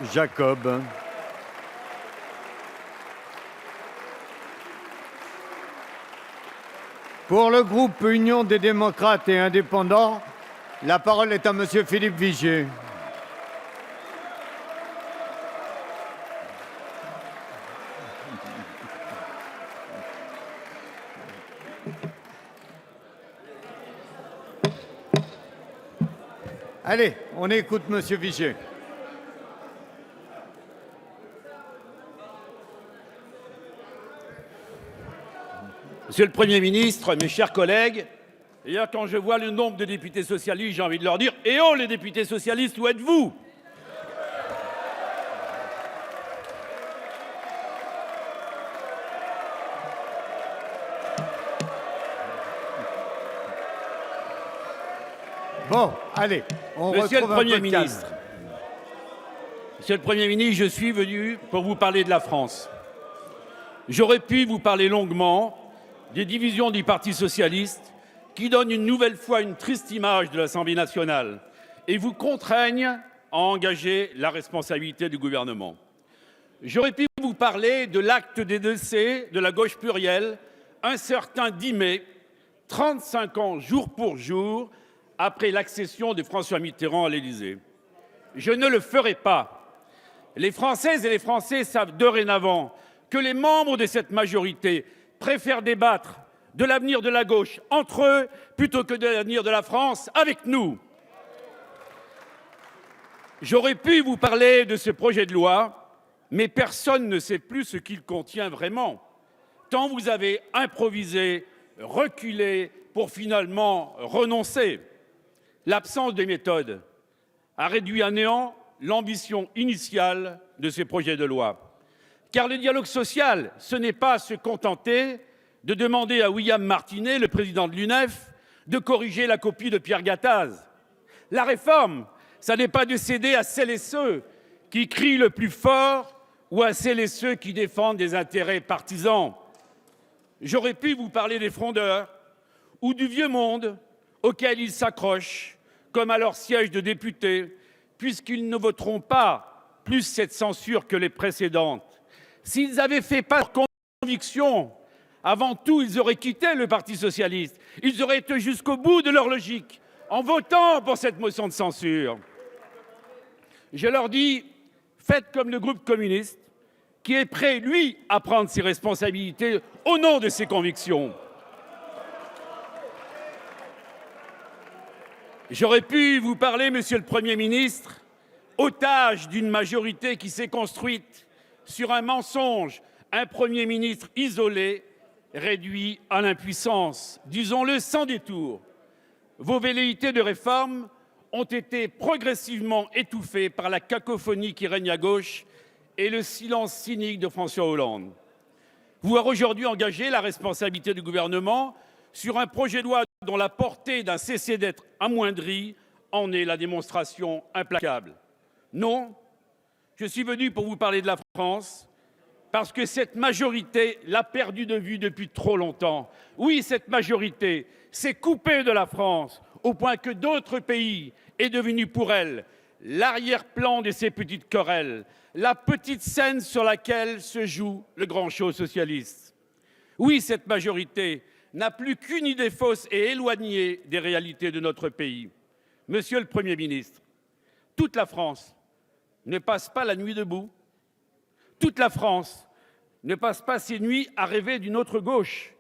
Jacob. Pour le groupe Union des démocrates et indépendants, la parole est à Monsieur Philippe Vigier. Allez, on écoute Monsieur Vigier. Monsieur le Premier ministre, mes chers collègues, d'ailleurs, quand je vois le nombre de députés socialistes, j'ai envie de leur dire « Eh oh, les députés socialistes, où êtes-vous » Bon, allez, on Monsieur le retrouve un peu Premier de calme. ministre, Monsieur le Premier ministre, je suis venu pour vous parler de la France. J'aurais pu vous parler longuement des divisions du Parti socialiste qui donnent une nouvelle fois une triste image de l'Assemblée nationale et vous contraignent à engager la responsabilité du gouvernement. J'aurais pu vous parler de l'acte des décès de la gauche plurielle, un certain 10 mai, 35 ans jour pour jour, après l'accession de François Mitterrand à l'Élysée. Je ne le ferai pas. Les Françaises et les Français savent dorénavant que les membres de cette majorité préfèrent débattre de l'avenir de la gauche entre eux plutôt que de l'avenir de la France avec nous. J'aurais pu vous parler de ce projet de loi, mais personne ne sait plus ce qu'il contient vraiment, tant vous avez improvisé, reculé pour finalement renoncer. L'absence de méthode a réduit à néant l'ambition initiale de ces projets de loi. Car le dialogue social, ce n'est pas se contenter de demander à William Martinet, le président de l'UNEF, de corriger la copie de Pierre Gattaz. La réforme, ça n'est pas de céder à celles et ceux qui crient le plus fort ou à celles et ceux qui défendent des intérêts partisans. J'aurais pu vous parler des frondeurs ou du vieux monde auquel ils s'accrochent, comme à leur siège de députés, puisqu'ils ne voteront pas plus cette censure que les précédentes. S'ils avaient fait part de leur conviction, avant tout, ils auraient quitté le Parti socialiste. Ils auraient été jusqu'au bout de leur logique en votant pour cette motion de censure. Je leur dis, faites comme le groupe communiste, qui est prêt, lui, à prendre ses responsabilités au nom de ses convictions. J'aurais pu vous parler, Monsieur le Premier ministre, otage d'une majorité qui s'est construite sur un mensonge, un Premier ministre isolé, réduit à l'impuissance, disons-le sans détour. Vos velléités de réforme ont été progressivement étouffées par la cacophonie qui règne à gauche et le silence cynique de François Hollande. Vous avez aujourd'hui engagé la responsabilité du gouvernement sur un projet de loi dont la portée d'un cessez d'être amoindrie en est la démonstration implacable. Non, je suis venu pour vous parler de la France, parce que cette majorité l'a perdue de vue depuis trop longtemps. Oui, cette majorité s'est coupée de la France, au point que d'autres pays est devenu pour elle l'arrière-plan de ces petites querelles, la petite scène sur laquelle se joue le grand show socialiste. Oui, cette majorité n'a plus qu'une idée fausse et éloignée des réalités de notre pays. Monsieur le Premier ministre, toute la France ne passe pas la nuit debout. Toute la France ne passe pas ses nuits à rêver d'une autre gauche.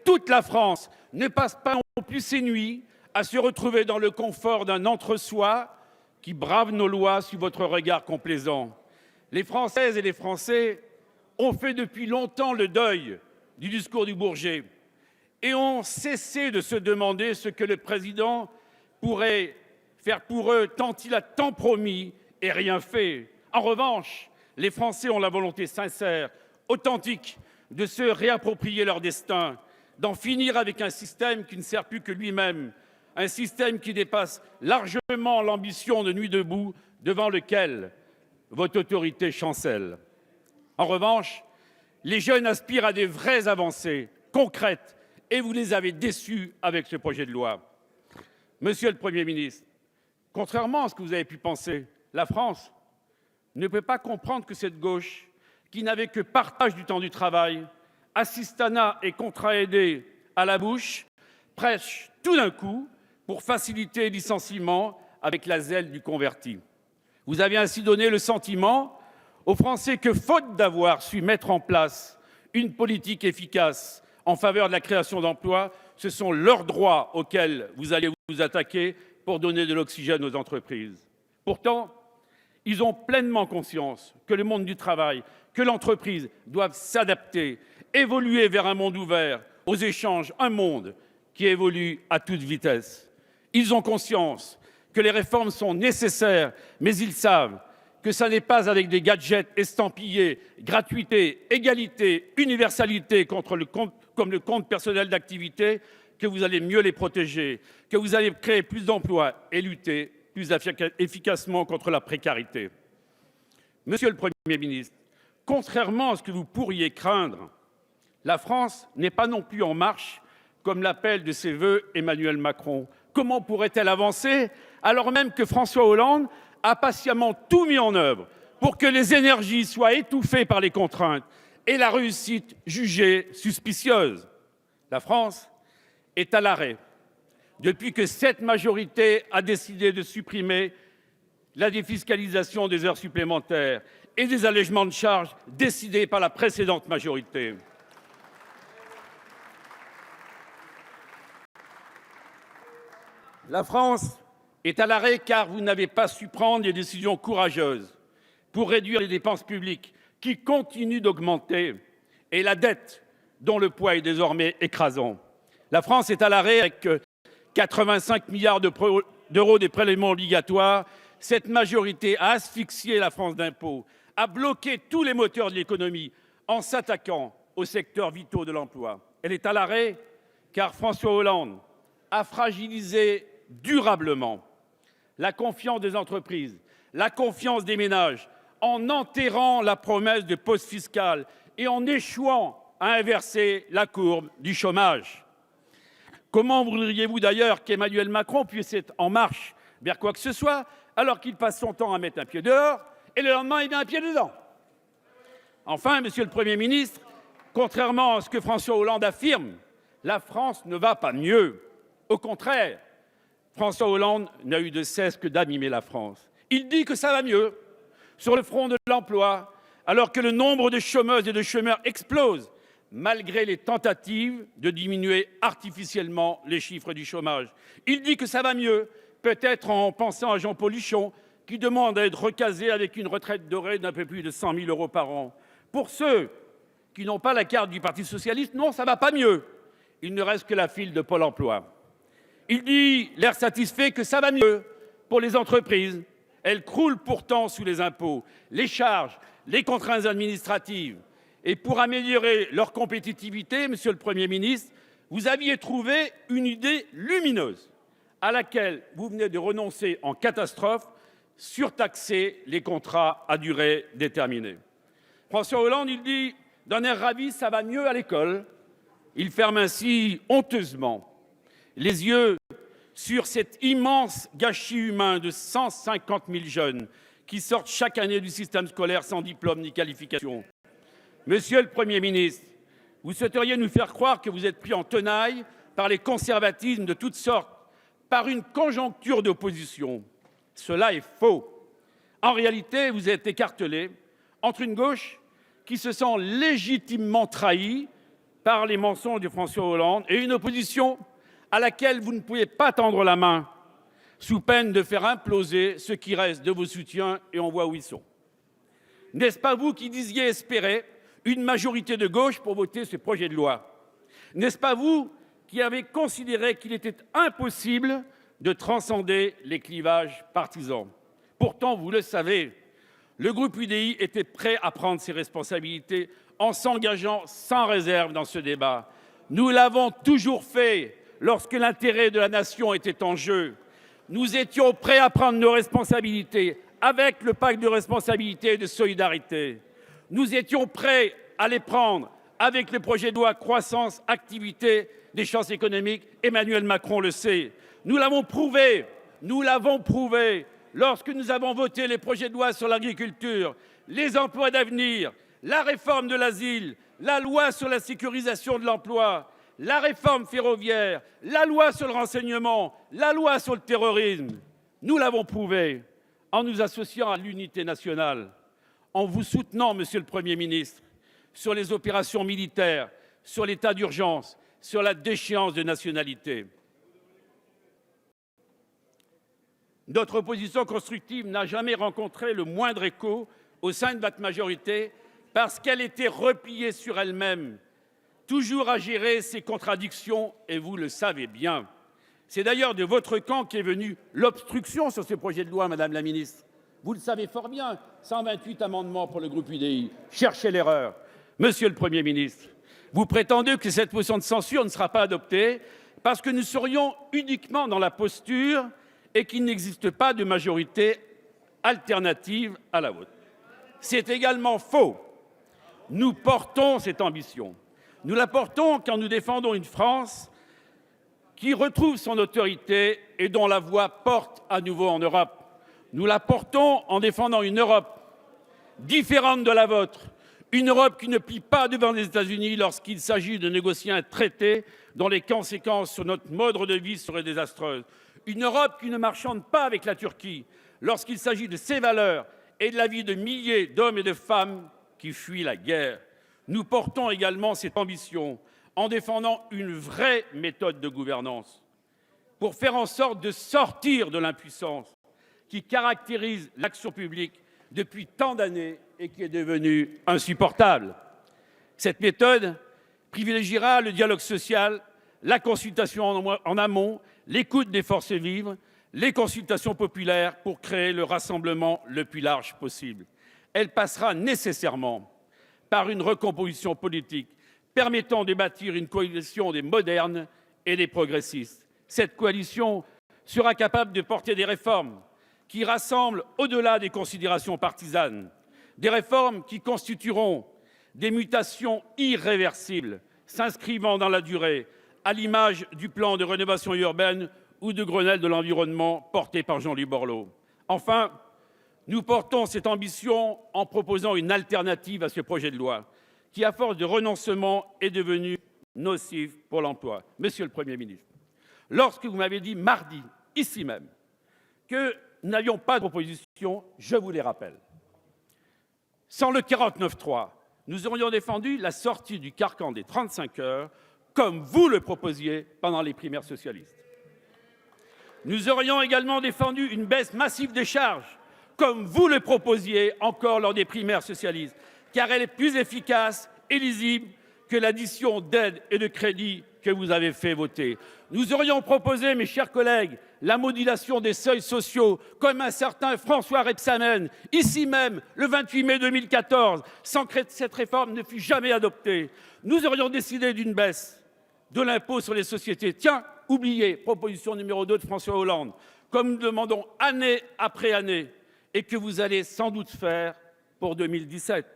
Toute la France ne passe pas non plus ses nuits à se retrouver dans le confort d'un entre-soi qui brave nos lois sous votre regard complaisant. Les Françaises et les Français ont fait depuis longtemps le deuil du discours du Bourget et ont cessé de se demander ce que le président pourrait faire pour eux, tant il a tant promis et rien fait. En revanche, les Français ont la volonté sincère, authentique, de se réapproprier leur destin, d'en finir avec un système qui ne sert plus que lui-même, un système qui dépasse largement l'ambition de Nuit debout, devant lequel votre autorité chancelle. En revanche, les jeunes aspirent à des vraies avancées concrètes et vous les avez déçus avec ce projet de loi. Monsieur le Premier ministre, contrairement à ce que vous avez pu penser, la France ne peut pas comprendre que cette gauche, qui n'avait que partage du temps du travail, assistanat et contrat aidé à la bouche, prêche tout d'un coup pour faciliter les licenciements avec la zèle du converti. Vous avez ainsi donné le sentiment aux Français que, faute d'avoir su mettre en place une politique efficace en faveur de la création d'emplois, ce sont leurs droits auxquels vous allez vous attaquer pour donner de l'oxygène aux entreprises. Pourtant, ils ont pleinement conscience que le monde du travail, que l'entreprise doivent s'adapter, évoluer vers un monde ouvert, aux échanges, un monde qui évolue à toute vitesse. Ils ont conscience que les réformes sont nécessaires, mais ils savent que ça n'est pas avec des gadgets estampillés, gratuité, égalité, universalité comme le compte personnel d'activité que vous allez mieux les protéger, que vous allez créer plus d'emplois et lutter plus efficacement contre la précarité. Monsieur le Premier ministre, contrairement à ce que vous pourriez craindre, la France n'est pas non plus en marche, comme l'appelle de ses vœux Emmanuel Macron. Comment pourrait-elle avancer alors même que François Hollande a patiemment tout mis en œuvre pour que les énergies soient étouffées par les contraintes et la réussite jugée suspicieuse? La France est à l'arrêt depuis que cette majorité a décidé de supprimer la défiscalisation des heures supplémentaires et des allègements de charges décidés par la précédente majorité. La France est à l'arrêt car vous n'avez pas su prendre des décisions courageuses pour réduire les dépenses publiques qui continuent d'augmenter et la dette dont le poids est désormais écrasant. La France est à l'arrêt avec 85 milliards d'euros des prélèvements obligatoires. Cette majorité a asphyxié la France d'impôts, a bloqué tous les moteurs de l'économie en s'attaquant aux secteurs vitaux de l'emploi. Elle est à l'arrêt car François Hollande a fragilisé durablement la confiance des entreprises, la confiance des ménages, en enterrant la promesse de pause fiscale et en échouant à inverser la courbe du chômage. Comment voudriez-vous d'ailleurs qu'Emmanuel Macron puisse être en marche vers quoi que ce soit alors qu'il passe son temps à mettre un pied dehors et le lendemain il met un pied dedans? Enfin, Monsieur le Premier ministre, contrairement à ce que François Hollande affirme, la France ne va pas mieux. Au contraire, François Hollande n'a eu de cesse que d'abîmer la France. Il dit que ça va mieux sur le front de l'emploi, alors que le nombre de chômeuses et de chômeurs explose, malgré les tentatives de diminuer artificiellement les chiffres du chômage. Il dit que ça va mieux, peut-être en pensant à Jean Poluchon, qui demande à être recasé avec une retraite dorée d'un peu plus de 100 000 € par an. Pour ceux qui n'ont pas la carte du Parti socialiste, non, ça ne va pas mieux. Il ne reste que la file de Pôle emploi. Il dit, l'air satisfait, que ça va mieux pour les entreprises. Elles croulent pourtant sous les impôts, les charges, les contraintes administratives. Et pour améliorer leur compétitivité, Monsieur le Premier ministre, vous aviez trouvé une idée lumineuse à laquelle vous venez de renoncer en catastrophe, surtaxer les contrats à durée déterminée. François Hollande, il dit d'un air ravi, ça va mieux à l'école. Il ferme ainsi honteusement les yeux sur cet immense gâchis humain de 150 000 jeunes qui sortent chaque année du système scolaire sans diplôme ni qualification. Monsieur le Premier ministre, vous souhaiteriez nous faire croire que vous êtes pris en tenaille par les conservatismes de toutes sortes, par une conjoncture d'opposition. Cela est faux. En réalité, vous êtes écartelé entre une gauche qui se sent légitimement trahie par les mensonges de François Hollande et une opposition à laquelle vous ne pouvez pas tendre la main, sous peine de faire imploser ce qui reste de vos soutiens, et on voit où ils sont. N'est-ce pas vous qui disiez espérer une majorité de gauche pour voter ce projet de loi? N'est-ce pas vous qui avez considéré qu'il était impossible de transcender les clivages partisans? Pourtant, vous le savez, le groupe UDI était prêt à prendre ses responsabilités en s'engageant sans réserve dans ce débat. Nous l'avons toujours fait lorsque l'intérêt de la nation était en jeu. Nous étions prêts à prendre nos responsabilités avec le pacte de responsabilité et de solidarité. Nous étions prêts à les prendre avec le projet de loi croissance, activité, des chances économiques. Emmanuel Macron le sait. Nous l'avons prouvé lorsque nous avons voté les projets de loi sur l'agriculture, les emplois d'avenir, la réforme de l'asile, la loi sur la sécurisation de l'emploi, la réforme ferroviaire, la loi sur le renseignement, la loi sur le terrorisme. Nous l'avons prouvé en nous associant à l'unité nationale, en vous soutenant, Monsieur le Premier ministre, sur les opérations militaires, sur l'état d'urgence, sur la déchéance de nationalité. Notre opposition constructive n'a jamais rencontré le moindre écho au sein de votre majorité parce qu'elle était repliée sur elle-même, toujours à gérer ses contradictions, et vous le savez bien. C'est d'ailleurs de votre camp qu'est venue l'obstruction sur ce projet de loi, Madame la Ministre. Vous le savez fort bien, 128 amendements pour le groupe UDI. Cherchez l'erreur. Monsieur le Premier ministre, vous prétendez que cette motion de censure ne sera pas adoptée parce que nous serions uniquement dans la posture et qu'il n'existe pas de majorité alternative à la vôtre. C'est également faux. Nous portons cette ambition. Nous la portons quand nous défendons une France qui retrouve son autorité et dont la voix porte à nouveau en Europe. Nous la portons en défendant une Europe différente de la vôtre, une Europe qui ne plie pas devant les États-Unis lorsqu'il s'agit de négocier un traité dont les conséquences sur notre mode de vie seraient désastreuses, une Europe qui ne marchande pas avec la Turquie lorsqu'il s'agit de ses valeurs et de la vie de milliers d'hommes et de femmes qui fuient la guerre. Nous portons également cette ambition en défendant une vraie méthode de gouvernance pour faire en sorte de sortir de l'impuissance qui caractérise l'action publique depuis tant d'années et qui est devenue insupportable. Cette méthode privilégiera le dialogue social, la consultation en amont, l'écoute des forces vives, les consultations populaires pour créer le rassemblement le plus large possible. Elle passera nécessairement par une recomposition politique permettant de bâtir une coalition des modernes et des progressistes. Cette coalition sera capable de porter des réformes qui rassemblent au-delà des considérations partisanes, des réformes qui constitueront des mutations irréversibles, s'inscrivant dans la durée, à l'image du plan de rénovation urbaine ou de Grenelle de l'environnement porté par Jean-Louis Borloo. Enfin, nous portons cette ambition en proposant une alternative à ce projet de loi qui, à force de renoncement, est devenu nocif pour l'emploi. Monsieur le Premier ministre, lorsque vous m'avez dit mardi, ici même, que nous n'avions pas de proposition, je vous les rappelle. Sans le 49.3, nous aurions défendu la sortie du carcan des 35 heures, comme vous le proposiez pendant les primaires socialistes. Nous aurions également défendu une baisse massive des charges, comme vous le proposiez encore lors des primaires socialistes, car elle est plus efficace et lisible que l'addition d'aides et de crédits que vous avez fait voter. Nous aurions proposé, mes chers collègues, la modulation des seuils sociaux, comme un certain François Rebsamen, ici même, le 28 mai 2014, sans que cette réforme ne fût jamais adoptée. Nous aurions décidé d'une baisse de l'impôt sur les sociétés. Tiens, oubliez, proposition numéro 2 de François Hollande, comme nous demandons année après année, et que vous allez sans doute faire pour 2017.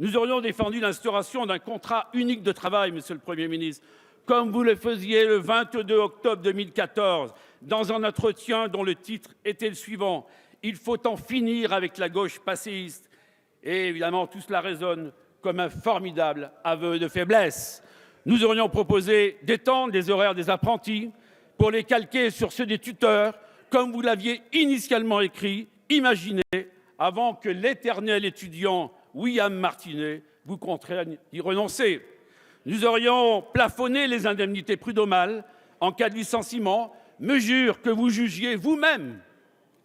Nous aurions défendu l'instauration d'un contrat unique de travail, Monsieur le Premier ministre, comme vous le faisiez le 22 octobre 2014, dans un entretien dont le titre était le suivant « Il faut en finir avec la gauche passéiste ». Et évidemment, tout cela résonne comme un formidable aveu de faiblesse. Nous aurions proposé d'étendre les horaires des apprentis pour les calquer sur ceux des tuteurs, comme vous l'aviez initialement écrit, imaginé, avant que l'éternel étudiant William Martinet vous contraigne d'y renoncer. Nous aurions plafonné les indemnités prud'homales en cas de licenciement, mesure que vous jugiez vous-même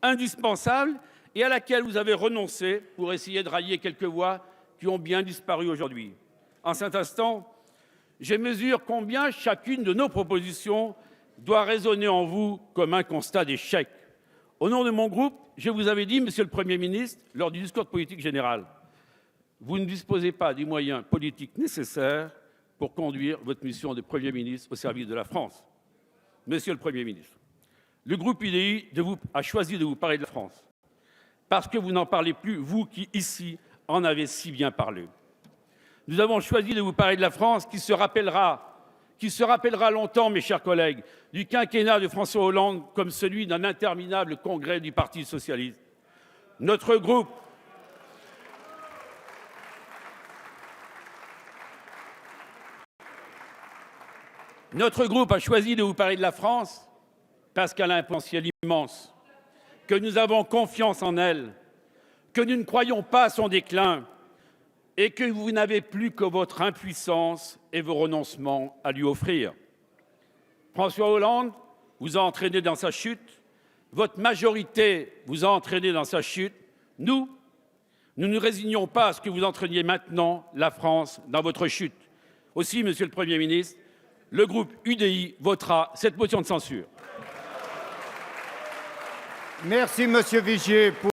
indispensable et à laquelle vous avez renoncé pour essayer de rallier quelques voix qui ont bien disparu aujourd'hui. En cet instant, je mesure combien chacune de nos propositions doit résonner en vous comme un constat d'échec. Au nom de mon groupe, je vous avais dit, Monsieur le Premier ministre, lors du discours de politique générale, vous ne disposez pas des moyens politiques nécessaires pour conduire votre mission de Premier ministre au service de la France. Monsieur le Premier ministre, le groupe UDI a choisi de vous parler de la France parce que vous n'en parlez plus, vous qui, ici, en avez si bien parlé. Nous avons choisi de vous parler de la France qui se rappellera qui se rappellera longtemps, mes chers collègues, du quinquennat de François Hollande comme celui d'un interminable congrès du Parti socialiste. Notre groupe a choisi de vous parler de la France parce qu'elle a un potentiel immense, que nous avons confiance en elle, que nous ne croyons pas à son déclin et que vous n'avez plus que votre impuissance et vos renoncements à lui offrir. François Hollande vous a entraîné dans sa chute, votre majorité vous a entraîné dans sa chute. Nous ne nous résignons pas à ce que vous entraîniez maintenant la France dans votre chute. Aussi, Monsieur le Premier ministre, le groupe UDI votera cette motion de censure. Merci, Monsieur Vigier.